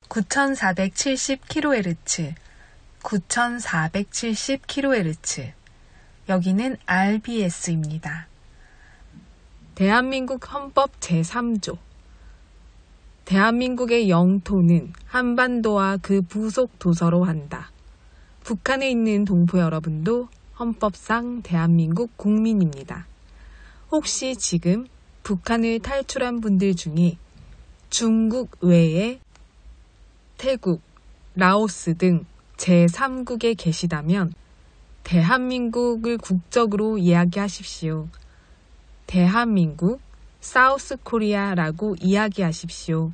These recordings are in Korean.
9470kHz, 9470kHz. 여기는 RBS입니다. 대한민국 헌법 제3조. 대한민국의 영토는 한반도와 그 부속 도서로 한다. 북한에 있는 동포 여러분도 헌법상 대한민국 국민입니다. 혹시 지금 북한을 탈출한 분들 중에 중국 외에 태국, 라오스 등 제3국에 계시다면 대한민국을 국적으로 이야기하십시오. 대한민국, 사우스 코리아라고 이야기하십시오.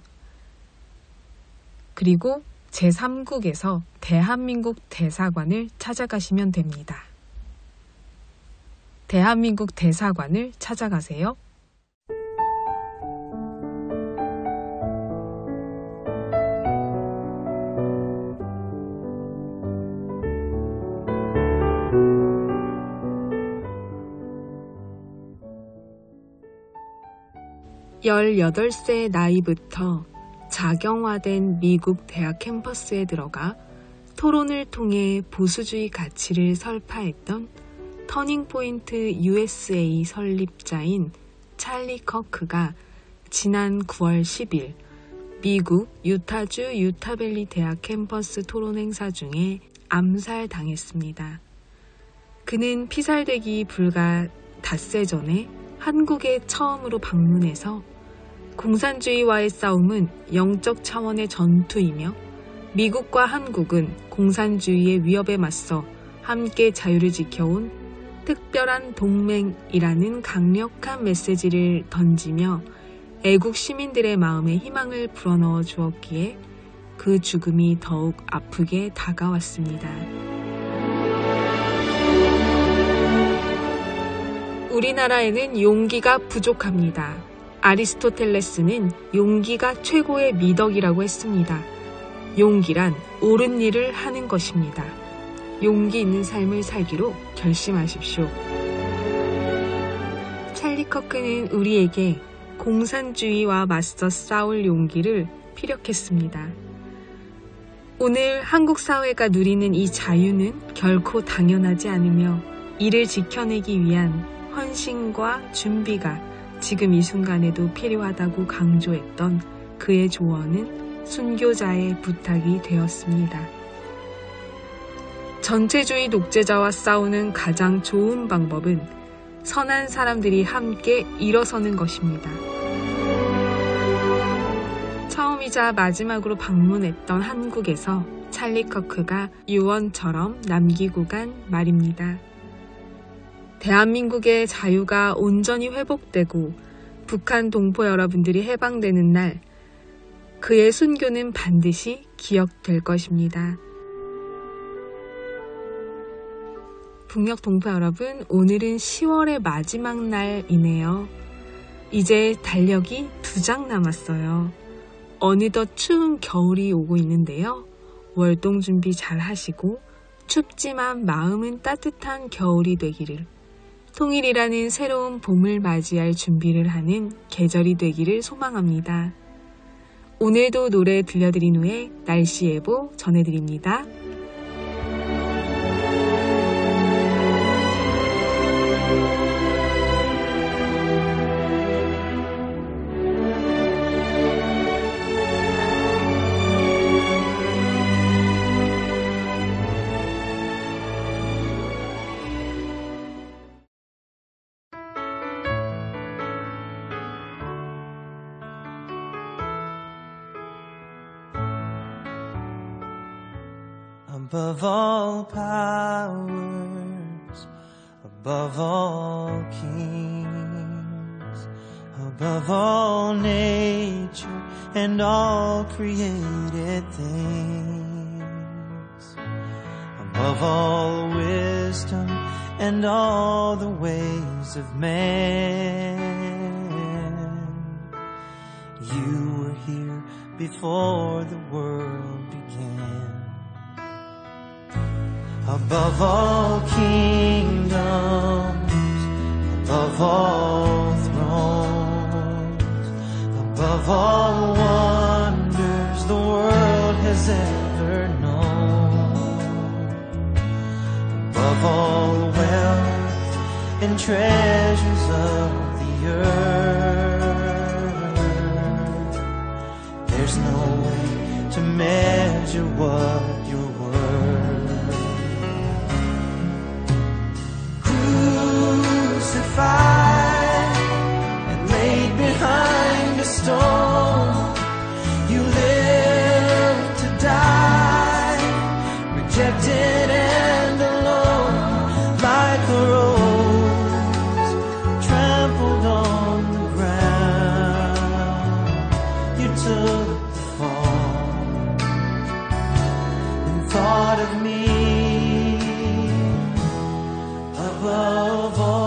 그리고 제3국에서 대한민국 대사관을 찾아가시면 됩니다. 대한민국 대사관을 찾아가세요. (18) 세 나이부터 자경화된 미국 대학 캠퍼스에 들어가 토론을 통해 보수주의 가치를 설파했던 터닝포인트 USA 설립자인 찰리 커크가 지난 9월 10일 미국 유타주 유타밸리 대학 캠퍼스 토론 행사 중에 암살당했습니다. 그는 피살되기 불과 닷새 전에 한국에 처음으로 방문해서 공산주의와의 싸움은 영적 차원의 전투이며 미국과 한국은 공산주의의 위협에 맞서 함께 자유를 지켜온 특별한 동맹이라는 강력한 메시지를 던지며 애국 시민들의 마음에 희망을 불어넣어 주었기에 그 죽음이 더욱 아프게 다가왔습니다. 우리나라에는 용기가 부족합니다. 아리스토텔레스는 용기가 최고의 미덕이라고 했습니다. 용기란 옳은 일을 하는 것입니다. 용기 있는 삶을 살기로 결심하십시오. 찰리 커크는 우리에게 공산주의와 맞서 싸울 용기를 피력했습니다. 오늘 한국 사회가 누리는 이 자유는 결코 당연하지 않으며 이를 지켜내기 위한 헌신과 준비가 지금 이 순간에도 필요하다고 강조했던 그의 조언은 순교자의 부탁이 되었습니다. 전체주의 독재자와 싸우는 가장 좋은 방법은 선한 사람들이 함께 일어서는 것입니다. 처음이자 마지막으로 방문했던 한국에서 찰리 커크가 유언처럼 남기고 간 말입니다. 대한민국의 자유가 온전히 회복되고 북한 동포 여러분들이 해방되는 날, 그의 순교는 반드시 기억될 것입니다. 북녘 동포 여러분, 오늘은 10월의 마지막 날이네요. 이제 달력이 2장 남았어요. 어느덧 추운 겨울이 오고 있는데요. 월동 준비 잘 하시고 춥지만 마음은 따뜻한 겨울이 되기를, 통일이라는 새로운 봄을 맞이할 준비를 하는 계절이 되기를 소망합니다. 오늘도 노래 들려드린 후에 날씨 예보 전해드립니다. Above all powers, above all kings, above all nature and all created things, above all wisdom and all the ways of man, you were here before the world began. Above all kingdoms, above all thrones, above all wonders the world has ever known. Above all wealth and treasures of the earth, there's no way to measure what you're worth. Crucified and laid behind a stone, you live to die, rejected and alone, like a rose trampled on the ground. You took the fall and thought of me above all.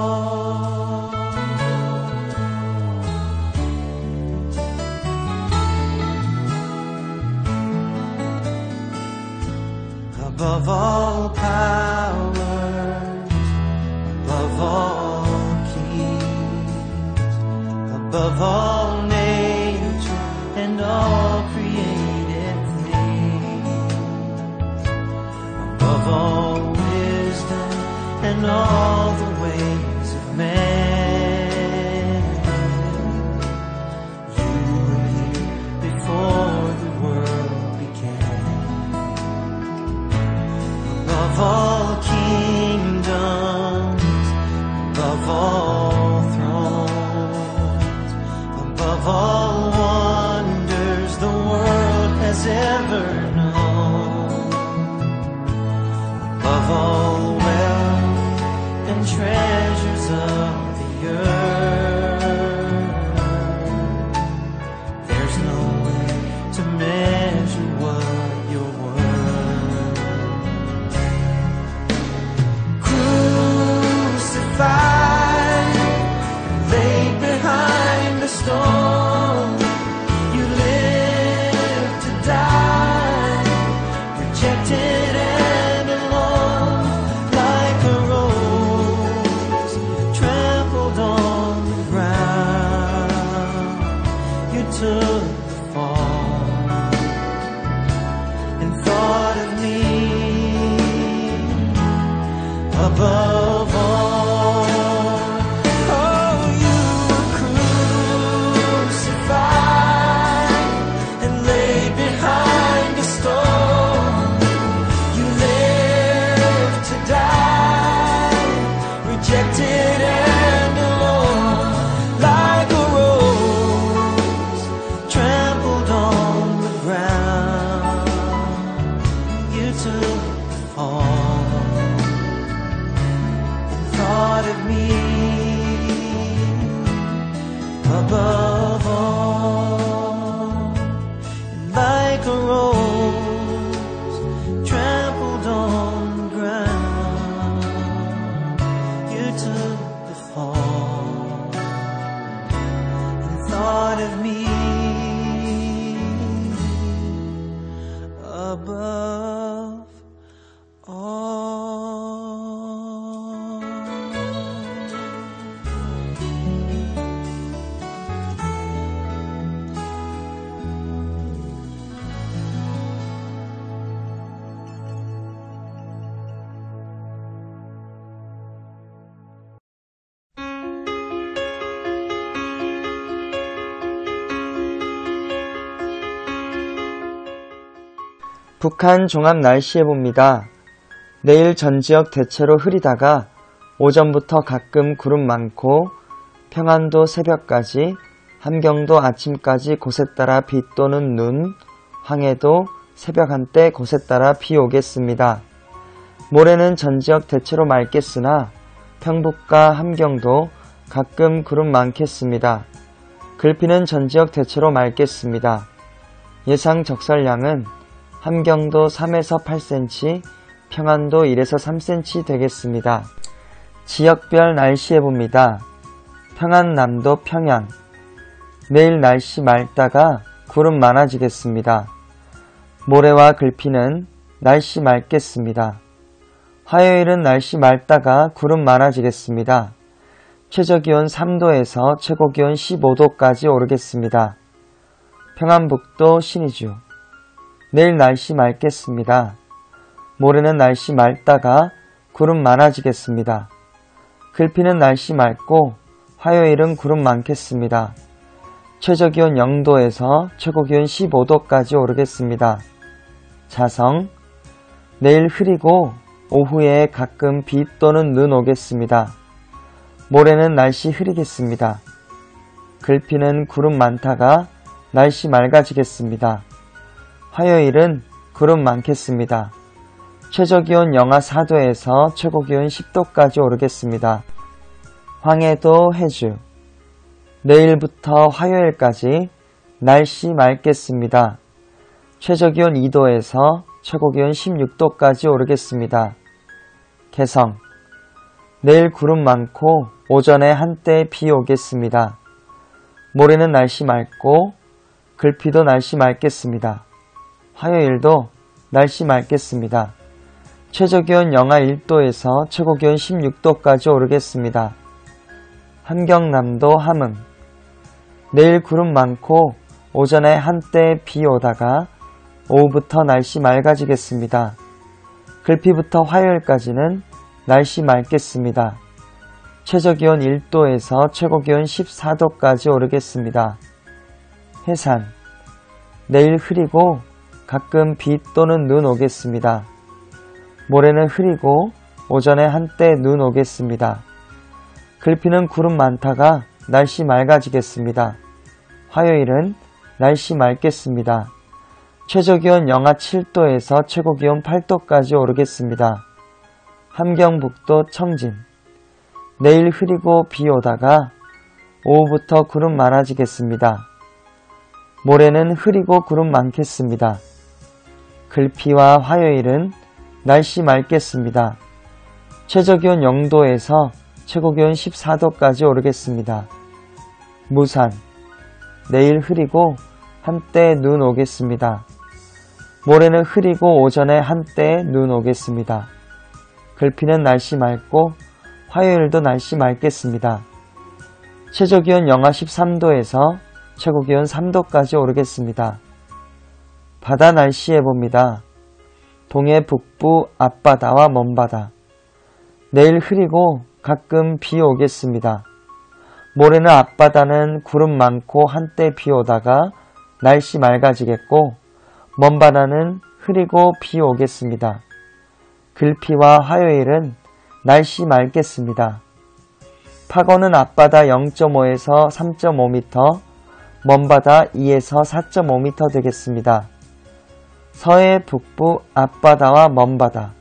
Above all powers, above all kings, above all nature and all created things, above all wisdom and all the ways of man, you were here before the world began. Above all kingdoms, above all thrones, above all wonders the world has ever known, above all wealth and treasures of the earth, there's no way to measure what you're worth. Laid behind the stone, you live to die, rejected and alone, like a rose trampled on the ground. You took the fall and thought of me above all. Above all, like a rose trampled on the ground, you took the fall and thought of me above all. 북한 종합 날씨 예보입니다. 내일 전 지역 대체로 흐리다가 오전부터 가끔 구름 많고 평안도 새벽까지, 함경도 아침까지 곳에 따라 비 또는 눈, 황해도 새벽 한때 곳에 따라 비 오겠습니다. 모레는 전 지역 대체로 맑겠으나 평북과 함경도 가끔 구름 많겠습니다. 글피는 전 지역 대체로 맑겠습니다. 예상 적설량은 함경도 3에서 8cm, 평안도 1에서 3cm 되겠습니다. 지역별 날씨 예보입니다. 평안남도 평양, 내일 날씨 맑다가 구름 많아지겠습니다. 모레와 글피는 날씨 맑겠습니다. 화요일은 날씨 맑다가 구름 많아지겠습니다. 최저기온 3도에서 최고기온 15도까지 오르겠습니다. 평안북도 신의주, 내일 날씨 맑겠습니다. 모레는 날씨 맑다가 구름 많아지겠습니다. 글피는 날씨 맑고 화요일은 구름 많겠습니다. 최저기온 0도에서 최고기온 15도까지 오르겠습니다. 자성, 내일 흐리고 오후에 가끔 비 또는 눈 오겠습니다. 모레는 날씨 흐리겠습니다. 글피는 구름 많다가 날씨 맑아지겠습니다. 화요일은 구름 많겠습니다. 최저기온 영하 4도에서 최고기온 10도까지 오르겠습니다. 황해도 해주, 내일부터 화요일까지 날씨 맑겠습니다. 최저기온 2도에서 최고기온 16도까지 오르겠습니다. 개성, 내일 구름 많고 오전에 한때 비 오겠습니다. 모레는 날씨 맑고 글피도 날씨 맑겠습니다. 화요일도 날씨 맑겠습니다. 최저기온 영하 1도에서 최고기온 16도까지 오르겠습니다. 함경남도 함흥, 내일 구름 많고 오전에 한때 비 오다가 오후부터 날씨 맑아지겠습니다. 글피부터 화요일까지는 날씨 맑겠습니다. 최저기온 1도에서 최고기온 14도까지 오르겠습니다. 해산, 내일 흐리고 가끔 비 또는 눈 오겠습니다. 모레는 흐리고 오전에 한때 눈 오겠습니다. 글피는 구름 많다가 날씨 맑아지겠습니다. 화요일은 날씨 맑겠습니다. 최저기온 영하 7도에서 최고기온 8도까지 오르겠습니다. 함경북도 청진, 내일 흐리고 비 오다가 오후부터 구름 많아지겠습니다. 모레는 흐리고 구름 많겠습니다. 글피와 화요일은 날씨 맑겠습니다. 최저기온 0도에서 최고기온 14도까지 오르겠습니다. 무산, 내일 흐리고 한때 눈 오겠습니다. 모레는 흐리고 오전에 한때 눈 오겠습니다. 글피는 날씨 맑고 화요일도 날씨 맑겠습니다. 최저기온 영하 13도에서 최고기온 3도까지 오르겠습니다. 바다 날씨 예보입니다. 동해 북부 앞바다와 먼바다, 내일 흐리고 가끔 비 오겠습니다. 모레는 앞바다는 구름 많고 한때 비 오다가 날씨 맑아지겠고 먼바다는 흐리고 비 오겠습니다. 글피와 화요일은 날씨 맑겠습니다. 파고는 앞바다 0.5에서 3.5m, 먼바다 2에서 4.5m 되겠습니다. 서해 북부 앞바다와 먼바다,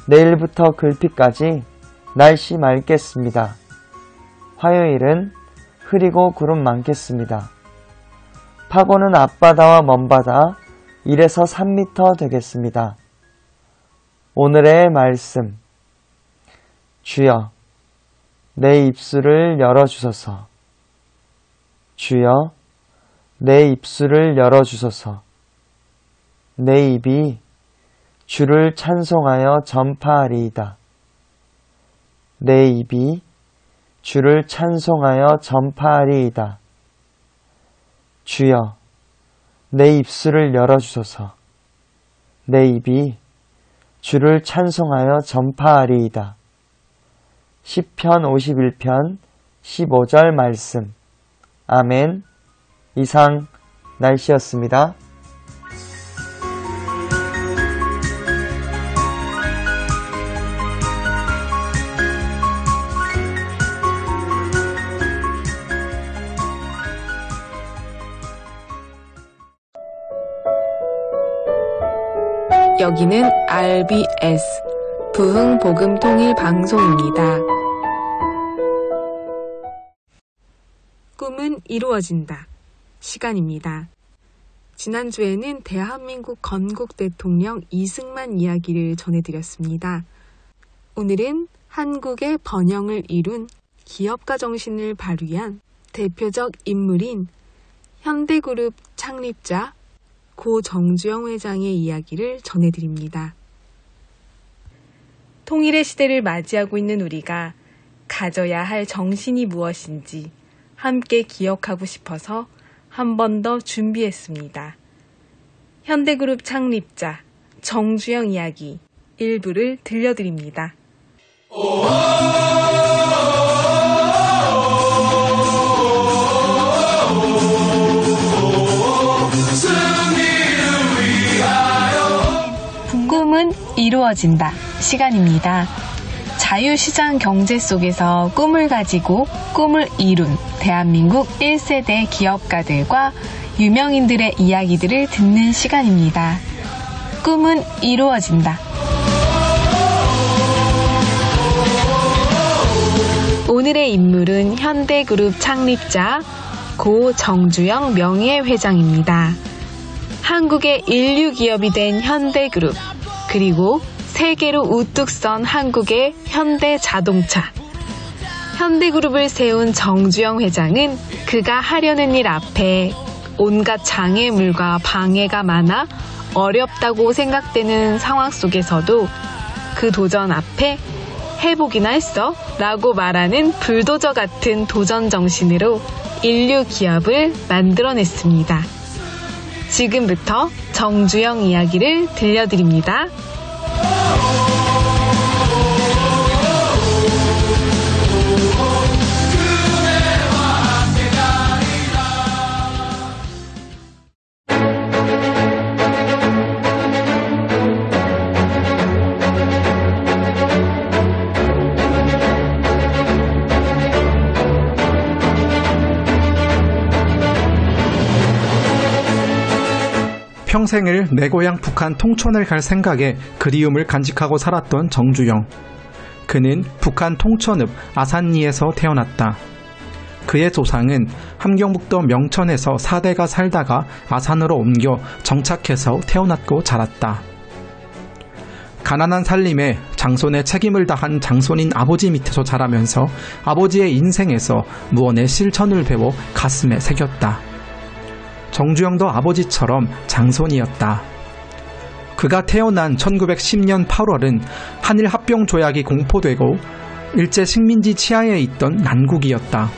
내일부터 글피까지 날씨 맑겠습니다. 화요일은 흐리고 구름 많겠습니다. 파고는 앞바다와 먼바다 1에서 3m 되겠습니다. 오늘의 말씀, 주여, 내 입술을 열어주소서. 주여, 내 입술을 열어주소서. 내 입이 주를 찬송하여 전파하리이다. 내 입이 주를 찬송하여 전파하리이다. 주여, 내 입술을 열어주소서. 내 입이 주를 찬송하여 전파하리이다. 시편 51편 15절 말씀. 아멘. 이상 날씨였습니다. 여기는 RBS 부흥복음통일방송입니다. 꿈은 이루어진다. 시간입니다. 지난주에는 대한민국 건국 대통령 이승만 이야기를 전해드렸습니다. 오늘은 한국의 번영을 이룬 기업가 정신을 발휘한 대표적 인물인 현대그룹 창립자 고 정주영 회장의 이야기를 전해드립니다. 통일의 시대를 맞이하고 있는 우리가 가져야 할 정신이 무엇인지 함께 기억하고 싶어서 한 번 더 준비했습니다. 현대그룹 창립자 정주영 이야기 일부를 들려드립니다. 꿈은 이루어진다 시간입니다. 자유시장 경제 속에서 꿈을 가지고 꿈을 이룬 대한민국 1세대 기업가들과 유명인들의 이야기들을 듣는 시간입니다. 꿈은 이루어진다. 오늘의 인물은 현대그룹 창립자 고 정주영 명예회장입니다. 한국의 인류 기업이 된 현대그룹, 그리고 세계로 우뚝 선 한국의 현대자동차. 현대그룹을 세운 정주영 회장은 그가 하려는 일 앞에 온갖 장애물과 방해가 많아 어렵다고 생각되는 상황 속에서도 그 도전 앞에 해보기나 했어 라고 말하는 불도저 같은 도전 정신으로 인류 기업을 만들어냈습니다. 지금부터 정주영 이야기를 들려드립니다. 평생을 내 고향 북한 통천을 갈 생각에 그리움을 간직하고 살았던 정주영. 그는 북한 통천읍 아산리에서 태어났다. 그의 조상은 함경북도 명천에서 4대가 살다가 아산으로 옮겨 정착해서 태어났고 자랐다. 가난한 살림에 장손의 책임을 다한 장손인 아버지 밑에서 자라면서 아버지의 인생에서 무언의 실천을 배워 가슴에 새겼다. 정주영도 아버지처럼 장손이었다. 그가 태어난 1910년 8월은 한일 합병 조약이 공포되고 일제 식민지 치하에 있던 난국이었다.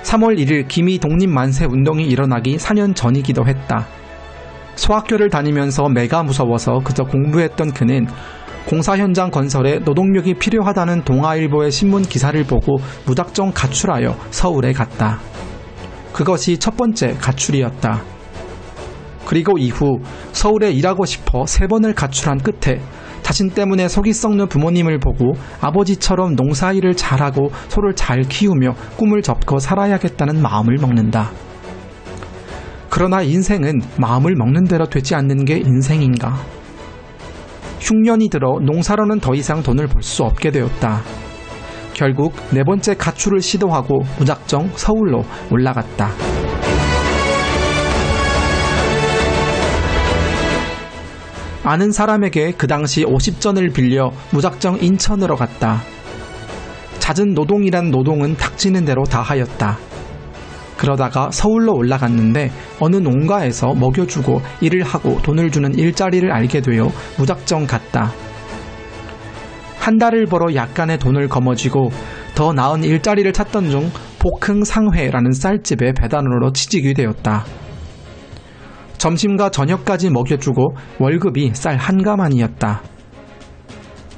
3월 1일 기미 독립만세 운동이 일어나기 4년 전이기도 했다. 소학교를 다니면서 매가 무서워서 그저 공부했던 그는 공사 현장 건설에 노동력이 필요하다는 동아일보의 신문 기사를 보고 무작정 가출하여 서울에 갔다. 그것이 첫 번째 가출이었다. 그리고 이후 서울에 일하고 싶어 3번을 가출한 끝에 자신 때문에 속이 썩는 부모님을 보고 아버지처럼 농사일을 잘하고 소를 잘 키우며 꿈을 접고 살아야겠다는 마음을 먹는다. 그러나 인생은 마음을 먹는 대로 되지 않는 게 인생인가? 흉년이 들어 농사로는 더 이상 돈을 벌 수 없게 되었다. 결국 4번째 가출을 시도하고 무작정 서울로 올라갔다. 아는 사람에게 그 당시 50전을 빌려 무작정 인천으로 갔다. 잦은 노동이란 노동은 닥치는 대로 다 하였다. 그러다가 서울로 올라갔는데 어느 농가에서 먹여주고 일을 하고 돈을 주는 일자리를 알게 되어 무작정 갔다. 한 달을 벌어 약간의 돈을 거머쥐고 더 나은 일자리를 찾던 중 복흥상회라는 쌀집에 배달원으로 취직이 되었다. 점심과 저녁까지 먹여주고 월급이 쌀 한 가만이었다.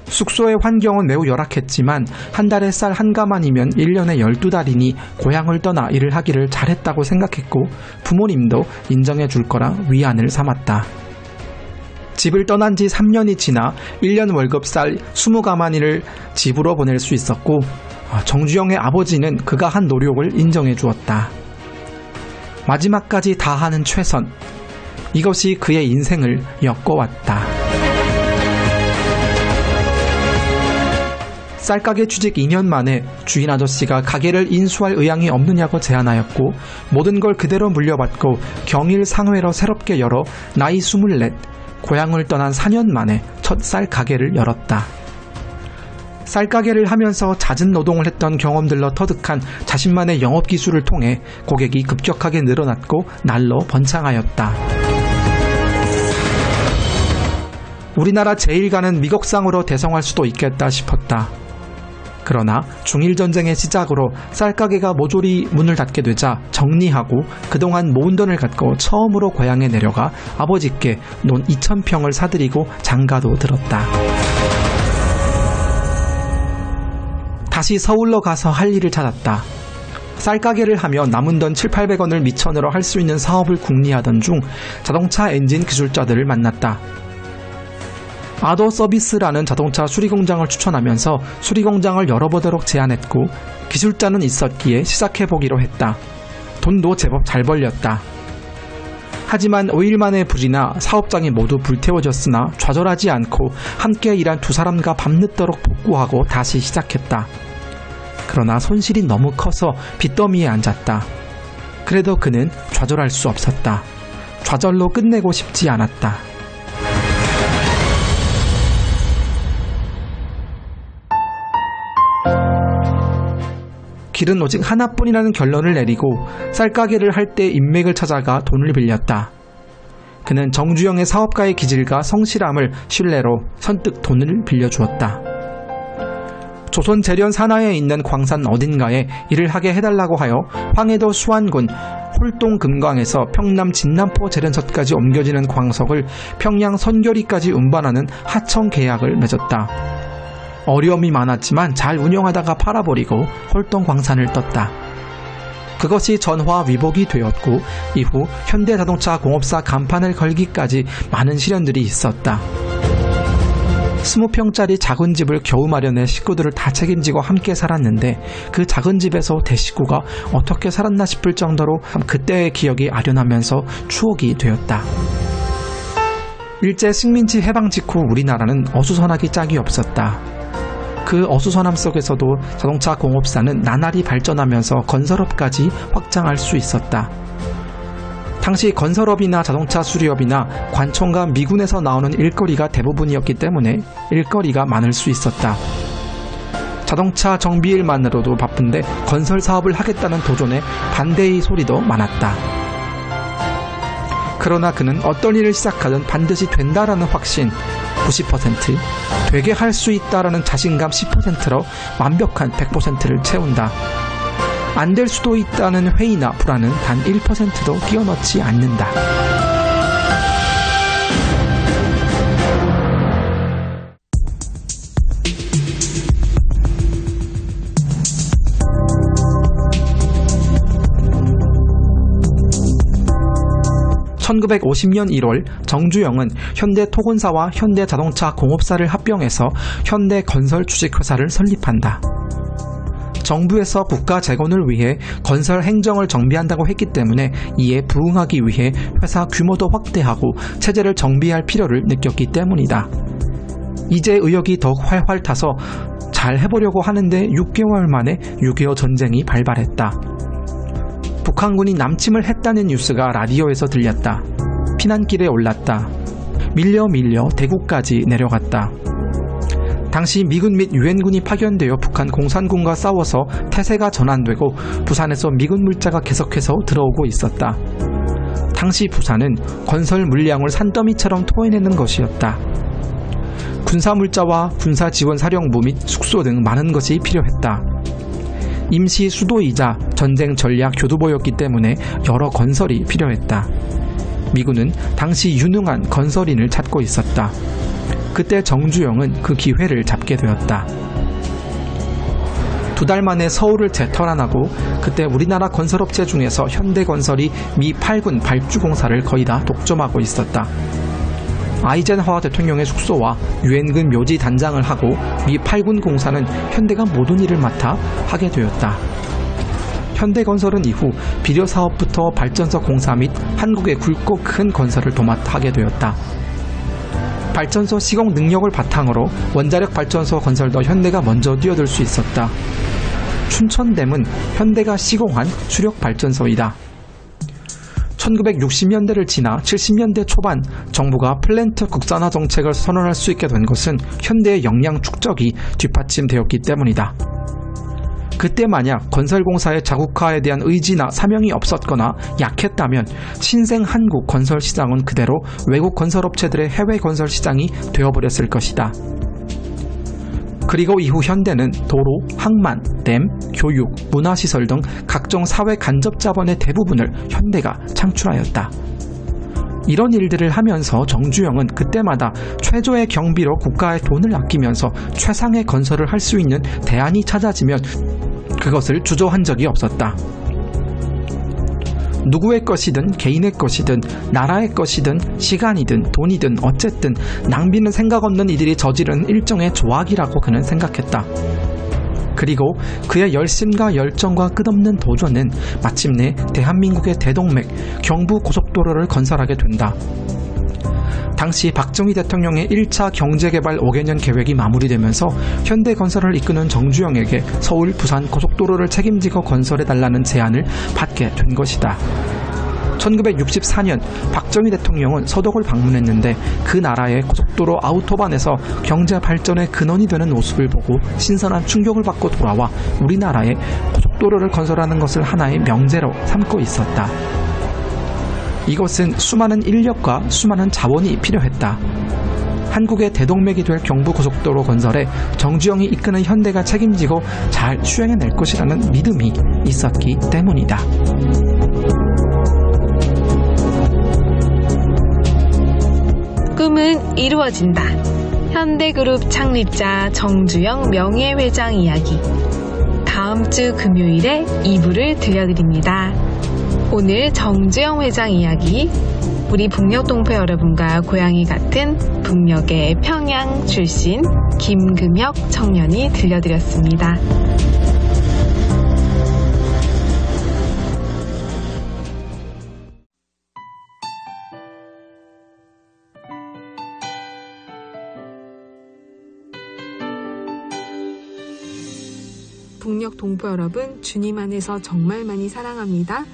숙소의 환경은 매우 열악했지만 한 달에 쌀 한 가만이면 1년에 12달이니 고향을 떠나 일을 하기를 잘했다고 생각했고 부모님도 인정해 줄 거라 위안을 삼았다. 집을 떠난 지 3년이 지나 1년 월급 쌀 20가마니를 집으로 보낼 수 있었고 정주영의 아버지는 그가 한 노력을 인정해 주었다. 마지막까지 다하는 최선, 이것이 그의 인생을 엮어왔다. 쌀가게 취직 2년 만에 주인 아저씨가 가게를 인수할 의향이 없느냐고 제안하였고 모든 걸 그대로 물려받고 경일상회로 새롭게 열어 나이 24, 고향을 떠난 4년 만에 첫 쌀가게를 열었다. 쌀가게를 하면서 잦은 노동을 했던 경험들로 터득한 자신만의 영업기술을 통해 고객이 급격하게 늘어났고 날로 번창하였다. 우리나라 제1가는 미국상으로 대성할 수도 있겠다 싶었다. 그러나 중일전쟁의 시작으로 쌀가게가 모조리 문을 닫게 되자 정리하고 그동안 모은 돈을 갖고 처음으로 고향에 내려가 아버지께 논 2,000평을 사들이고 장가도 들었다. 다시 서울로 가서 할 일을 찾았다. 쌀가게를 하며 남은 돈 700~800원을 미천으로 할 수 있는 사업을 궁리하던 중 자동차 엔진 기술자들을 만났다. 아더 서비스라는 자동차 수리공장을 추천하면서 수리공장을 열어보도록 제안했고 기술자는 있었기에 시작해보기로 했다. 돈도 제법 잘 벌렸다. 하지만 5일 만에 불이나 사업장이 모두 불태워졌으나 좌절하지 않고 함께 일한 두 사람과 밤늦도록 복구하고 다시 시작했다. 그러나 손실이 너무 커서 빚더미에 앉았다. 그래도 그는 좌절할 수 없었다. 좌절로 끝내고 싶지 않았다. 길은 오직 하나뿐이라는 결론을 내리고 쌀가게를 할 때 인맥을 찾아가 돈을 빌렸다. 그는 정주영의 사업가의 기질과 성실함을 신뢰로 선뜻 돈을 빌려주었다. 조선 재련 산하에 있는 광산 어딘가에 일을 하게 해달라고 하여 황해도 수안군 홀동 금광에서 평남 진남포 재련소까지 옮겨지는 광석을 평양 선결이까지 운반하는 하청 계약을 맺었다. 어려움이 많았지만 잘 운영하다가 팔아버리고 홀동 광산을 떴다. 그것이 전화 위복이 되었고 이후 현대자동차 공업사 간판을 걸기까지 많은 시련들이 있었다. 20평짜리 작은 집을 겨우 마련해 식구들을 다 책임지고 함께 살았는데 그 작은 집에서 대식구가 어떻게 살았나 싶을 정도로 그때의 기억이 아련하면서 추억이 되었다. 일제 식민지 해방 직후 우리나라는 어수선하기 짝이 없었다. 그 어수선함 속에서도 자동차 공업사는 나날이 발전하면서 건설업까지 확장할 수 있었다. 당시 건설업이나 자동차 수리업이나 관청과 미군에서 나오는 일거리가 대부분이었기 때문에 일거리가 많을 수 있었다. 자동차 정비일만으로도 바쁜데 건설 사업을 하겠다는 도전에 반대의 소리도 많았다. 그러나 그는 어떤 일을 시작하든 반드시 된다라는 확신 90%, 되게 할 수 있다라는 자신감 10%로 완벽한 100%를 채운다. 안 될 수도 있다는 회의나 불안은 단 1%도 끼워넣지 않는다. (1950년 1월) 정주영은 현대토건사와 현대자동차 공업사를 합병해서 현대건설주식회사를 설립한다. 정부에서 국가 재건을 위해 건설 행정을 정비한다고 했기 때문에 이에 부응하기 위해 회사 규모도 확대하고 체제를 정비할 필요를 느꼈기 때문이다. 이제 의욕이 더욱 활활 타서 잘 해보려고 하는데 6개월 만에 6.25 전쟁이 발발했다. 북한군이 남침을 했다는 뉴스가 라디오에서 들렸다. 피난길에 올랐다. 밀려 대구까지 내려갔다. 당시 미군 및 유엔군이 파견되어 북한 공산군과 싸워서 태세가 전환되고 부산에서 미군 물자가 계속해서 들어오고 있었다. 당시 부산은 건설 물량을 산더미처럼 토해내는 것이었다. 군사 물자와 군사 지원 사령부 및 숙소 등 많은 것이 필요했다. 임시 수도이자 전쟁 전략 교두보였기 때문에 여러 건설이 필요했다. 미군은 당시 유능한 건설인을 찾고 있었다. 그때 정주영은 그 기회를 잡게 되었다. 2달 만에 서울을 재탈환하고 그때 우리나라 건설업체 중에서 현대건설이 미 8군 발주공사를 거의 다 독점하고 있었다. 아이젠하워 대통령의 숙소와 유엔군 묘지 단장을 하고 미 8군 공사는 현대가 모든 일을 맡아 하게 되었다. 현대건설은 이후 비료사업부터 발전소 공사 및 한국의 굵고 큰 건설을 도맡아 하게 되었다. 발전소 시공 능력을 바탕으로 원자력 발전소 건설도 현대가 먼저 뛰어들 수 있었다. 춘천댐은 현대가 시공한 수력 발전소이다. 1960년대를 지나 70년대 초반 정부가 플랜트 국산화 정책을 선언할 수 있게 된 것은 현대의 역량 축적이 뒷받침되었기 때문이다. 그때 만약 건설공사의 자국화에 대한 의지나 사명이 없었거나 약했다면 신생 한국 건설 시장은 그대로 외국 건설업체들의 해외 건설 시장이 되어버렸을 것이다. 그리고 이후 현대는 도로, 항만, 댐, 교육, 문화시설 등 각종 사회 간접 자본의 대부분을 현대가 창출하였다. 이런 일들을 하면서 정주영은 그때마다 최저의 경비로 국가의 돈을 아끼면서 최상의 건설을 할 수 있는 대안이 찾아지면 그것을 주저한 적이 없었다. 누구의 것이든 개인의 것이든 나라의 것이든 시간이든 돈이든 어쨌든 낭비는 생각 없는 이들이 저지른 일종의 조악이라고 그는 생각했다. 그리고 그의 열심과 열정과 끝없는 도전은 마침내 대한민국의 대동맥 경부고속도로를 건설하게 된다. 당시 박정희 대통령의 1차 경제개발 5개년 계획이 마무리되면서 현대건설을 이끄는 정주영에게 서울, 부산 고속도로를 책임지고 건설해달라는 제안을 받게 된 것이다. 1964년 박정희 대통령은 서독을 방문했는데 그 나라의 고속도로 아우토반에서 경제 발전의 근원이 되는 모습을 보고 신선한 충격을 받고 돌아와 우리나라에 고속도로를 건설하는 것을 하나의 명제로 삼고 있었다. 이것은 수많은 인력과 수많은 자원이 필요했다. 한국의 대동맥이 될 경부고속도로 건설에 정주영이 이끄는 현대가 책임지고 잘 수행해낼 것이라는 믿음이 있었기 때문이다. 꿈은 이루어진다. 현대그룹 창립자 정주영 명예회장 이야기. 다음 주 금요일에 2부를 들려드립니다. 오늘 정주영 회장 이야기, 우리 북녘동포 여러분과 고향이 같은 북녘의 평양 출신 김금혁 청년이 들려드렸습니다. 북녘동포 여러분, 주님 안에서 정말 많이 사랑합니다.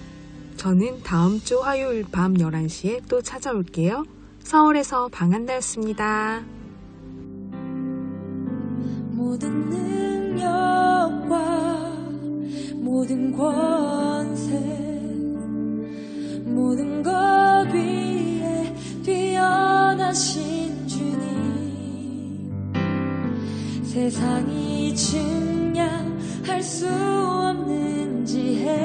저는 다음 주 화요일 밤 11시에 또 찾아올게요. 서울에서 방한다였습니다. 모든 능력과 모든 권세 모든 것 위에 뛰어나신 주님, 세상이 증량할 수 없는 지혜로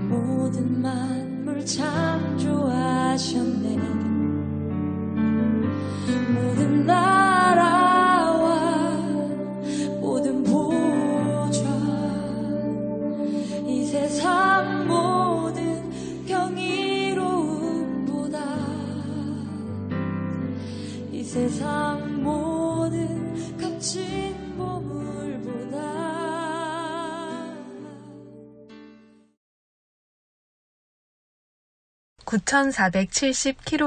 모든 만물 창조하셨네. 모든 나라와 모든 보좌, 이 세상 모든 경이로움보다, 이 세상 모든 값진 보물보다 9,470km